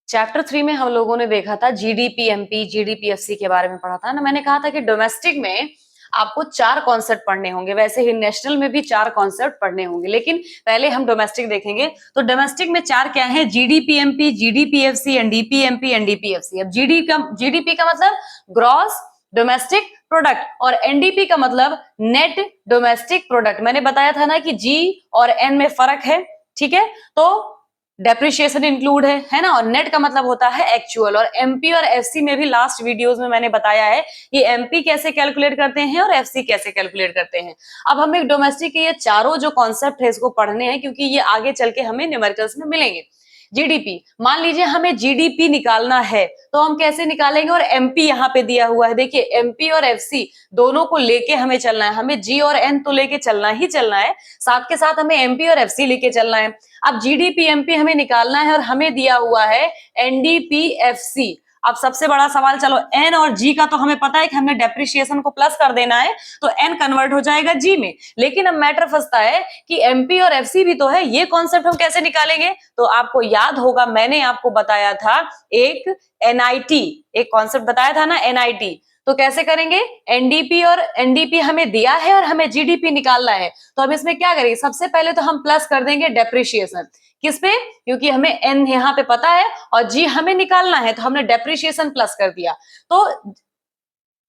Chapter 3 में हम लोगों ने देखा था जीडीपी एमपी जीडीपीएफसी के बारे में पढ़ा था ना। मैंने कहा था कि डोमेस्टिक में आपको 4 कॉन्सेप्ट पढ़ने होंगे, वैसे ही नेशनल में भी 4 कॉन्सेप्ट पढ़ने होंगे, लेकिन पहले हम डोमेस्टिक देखेंगे। तो डोमेस्टिक में 4 क्या है? GDP MP, GDPFC, NDP MP, NDPFC. अब जीडीपी का मतलब ग्रॉस डोमेस्टिक प्रोडक्ट और एनडीपी का मतलब नेट डोमेस्टिक प्रोडक्ट। मैंने बताया था ना कि जी और एन में फर्क है, ठीक है। तो डेप्रिशिएशन इंक्लूड है ना, और नेट का मतलब होता है एक्चुअल। और एमपी और एफसी में भी लास्ट वीडियोस में मैंने बताया है कि एमपी कैसे कैलकुलेट करते हैं और एफसी कैसे कैलकुलेट करते हैं। अब हम एक डोमेस्टिक के ये चारों जो कॉन्सेप्ट है इसको पढ़ने हैं, क्योंकि ये आगे चल के हमें न्यूमेरिकल्स में मिलेंगे। जीडीपी, मान लीजिए हमें जीडीपी निकालना है तो हम कैसे निकालेंगे? और एमपी यहाँ पे दिया हुआ है, देखिए एमपी और एफसी दोनों को लेके हमें चलना है। हमें जी और एन तो लेके चलना ही चलना है, साथ के साथ हमें एमपी और एफसी लेके चलना है। अब जीडीपी एमपी हमें निकालना है और हमें दिया हुआ है एनडीपी एफसी। अब सबसे बड़ा सवाल, चलो एन और जी का तो हमें पता है कि हमने डेप्रिशिएशन को प्लस कर देना है तो एन कन्वर्ट हो जाएगा जी में, लेकिन अब मैटर फंसता है कि एमपी और एफसी भी तो है, ये कॉन्सेप्ट हम कैसे निकालेंगे? तो आपको याद होगा मैंने आपको बताया था एक एनआईटी, एक कॉन्सेप्ट बताया था ना एनआईटी। तो कैसे करेंगे? एनडीपी और एनडीपी हमें दिया है और हमें जीडीपी निकालना है, तो हम इसमें क्या करेंगे? सबसे पहले तो हम प्लस कर देंगे डेप्रिशिएशन। किस पे? क्योंकि हमें एन यहाँ पे पता है और जी हमें निकालना है, तो हमने डेप्रिशिएशन प्लस कर दिया। तो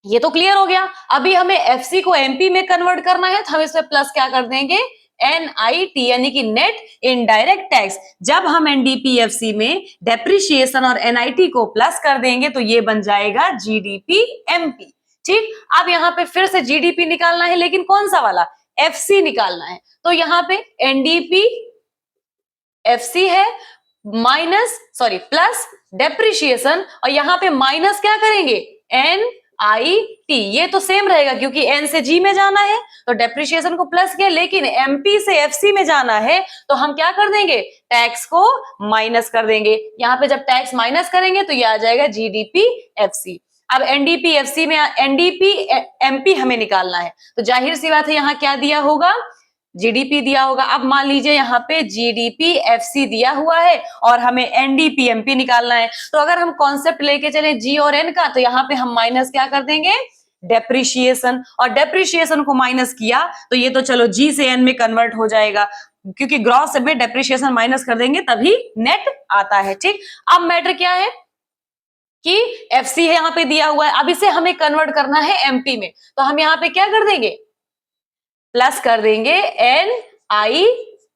ये तो क्लियर हो गया। अभी हमें एफसी को एमपी में कन्वर्ट करना है, तो हम इसमें प्लस क्या कर देंगे? एनआईटी, यानी कि नेट इनडायरेक्ट टैक्स। जब हम एनडीपीएफसी में डेप्रिशिएशन और एनआईटी को प्लस कर देंगे तो ये बन जाएगा जीडीपी एमपी। ठीक, अब यहाँ पे फिर से जीडीपी निकालना है, लेकिन कौन सा वाला? एफसी निकालना है। तो यहाँ पे एनडीपी एफसी है माइनस प्लस डेप्रिशिएशन, और यहाँ पे माइनस क्या करेंगे? N I T. ये तो सेम रहेगा क्योंकि एन से जी में जाना है तो डेप्रिशिएशन को प्लस किया, लेकिन एमपी से एफसी में जाना है तो हम क्या कर देंगे? टैक्स को माइनस कर देंगे। यहाँ पे जब टैक्स माइनस करेंगे तो ये आ जाएगा जीडीपी एफसी। अब एनडीपी एफसी में एनडीपी एमपी हमें निकालना है, तो जाहिर सी बात है यहाँ क्या दिया होगा? जीडीपी दिया होगा। अब मान लीजिए यहाँ पे जीडीपी एफसी दिया हुआ है और हमें एनडीपी एमपी निकालना है, तो अगर हम कॉन्सेप्ट लेके चले जी और एन का, तो यहाँ पे हम माइनस क्या कर देंगे? डेप्रिशिएशन। और डेप्रिशिएशन को माइनस किया तो ये तो चलो जी से एन में कन्वर्ट हो जाएगा, क्योंकि ग्रॉस में डेप्रिशिएशन माइनस कर देंगे तभी नेट आता है। ठीक, अब मैटर क्या है कि एफसी है यहाँ पे दिया हुआ है, अब इसे हमें कन्वर्ट करना है एमपी में, तो हम यहाँ पे क्या कर देंगे? प्लस कर देंगे एन आई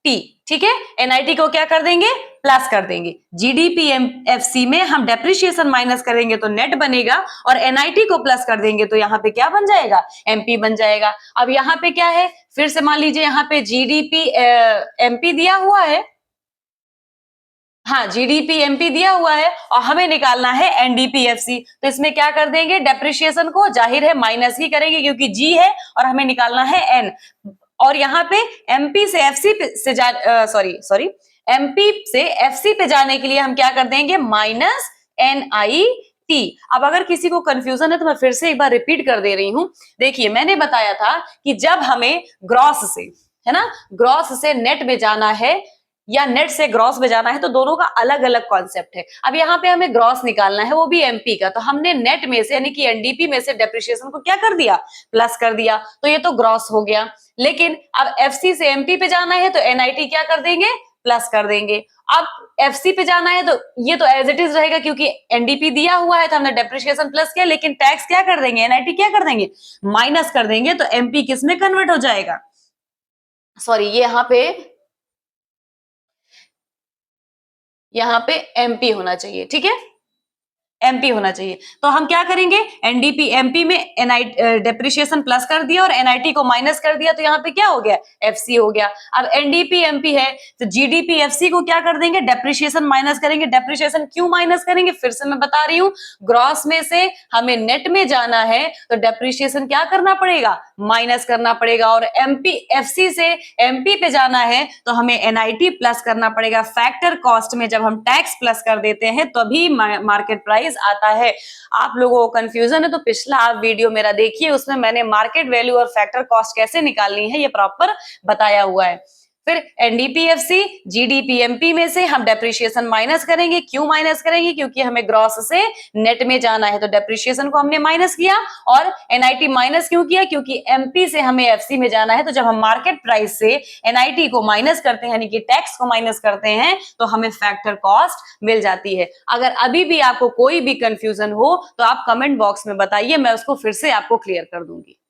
टी। ठीक है, एनआईटी को क्या कर देंगे? प्लस कर देंगे। जीडीपी एफसी में हम डेप्रिशिएशन माइनस करेंगे तो नेट बनेगा, और एनआईटी को प्लस कर देंगे तो यहाँ पे क्या बन जाएगा? एमपी बन जाएगा। अब यहाँ पे क्या है? फिर से मान लीजिए यहाँ पे जीडीपी एमपी दिया हुआ है, हाँ जीडीपी एमपी दिया हुआ है और हमें निकालना है एनडीपीएफसी, तो इसमें क्या कर देंगे? डेप्रिशिएशन को जाहिर है माइनस ही करेंगे क्योंकि जी है और हमें निकालना है एन। और यहाँ पे एमपी से एफसी से एमपी से एफसी पे जाने के लिए हम क्या कर देंगे? Minus N I T. अब अगर किसी को कंफ्यूजन है तो मैं फिर से एक बार रिपीट कर दे रही हूं। देखिए मैंने बताया था कि जब हमें ग्रॉस से, है ना, ग्रॉस से नेट में जाना है या नेट से ग्रॉस में जाना है तो दोनों का अलग अलग कॉन्सेप्ट है। अब यहाँ पे हमें ग्रॉस निकालना है, वो भी एमपी का, तो हमने नेट में से यानी कि एनडीपी में से डेप्रिशिएशन को क्या कर दिया? प्लस कर दिया, तो ये तो ग्रॉस हो गया। लेकिन अब एफसी से एमपी पे जाना है तो एनआईटी क्या कर देंगे? प्लस कर देंगे। अब एफसी पे जाना है तो ये तो एज इट इज रहेगा क्योंकि एनडीपी दिया हुआ है तो हमने डेप्रिशिएशन प्लस किया, लेकिन टैक्स क्या कर देंगे? एनआईटी क्या कर देंगे? माइनस कर देंगे, तो एमपी किस में कन्वर्ट हो जाएगा? ये यहाँ पे एमपी होना चाहिए। ठीक है, एमपी होना चाहिए। तो हम क्या करेंगे? एनडीपी एमपी में डेप्रिशिएशन प्लस कर दिया और एनआईटी को माइनस कर दिया, तो यहाँ पे क्या हो गया? एफसी हो गया। अब एनडीपी एमपी है तो जीडीपी एफसी को क्या कर देंगे? डेप्रिशिएशन माइनस करेंगे। डेप्रिशिएशन क्यों माइनस करेंगे? फिर से मैं बता रही हूँ, ग्रॉस में से हमें नेट में जाना है तो डेप्रिशिएशन क्या करना पड़ेगा? माइनस करना पड़ेगा। और एमपी एफसी से एमपी पे जाना है तो हमें एनआईटी प्लस करना पड़ेगा। फैक्टर कॉस्ट में जब हम टैक्स प्लस कर देते हैं तभी मार्केट प्राइस आता है। आप लोगों को कंफ्यूजन है तो पिछला आप वीडियो मेरा देखिए, उसमें मैंने मार्केट वैल्यू और फैक्टर कॉस्ट कैसे निकालनी है ये प्रॉपर बताया हुआ है। फिर एनडीपीएफसी जीडीपीएमपी में से हम डेप्रिसिएशन माइनस करेंगे। क्यों माइनस करेंगे? क्योंकि हमें ग्रॉस से नेट में जाना है, तो डेप्रिसिएशन को हमने माइनस किया। और एनआईटी माइनस क्यों किया? क्योंकि एमपी से हमें एफसी में जाना है, तो जब हम मार्केट प्राइस से एनआईटी को माइनस करते हैं, यानी कि टैक्स को माइनस करते हैं, तो हमें फैक्टर कॉस्ट मिल जाती है। अगर अभी भी आपको कोई भी कंफ्यूजन हो तो आप कमेंट बॉक्स में बताइए, मैं उसको फिर से आपको क्लियर कर दूंगी।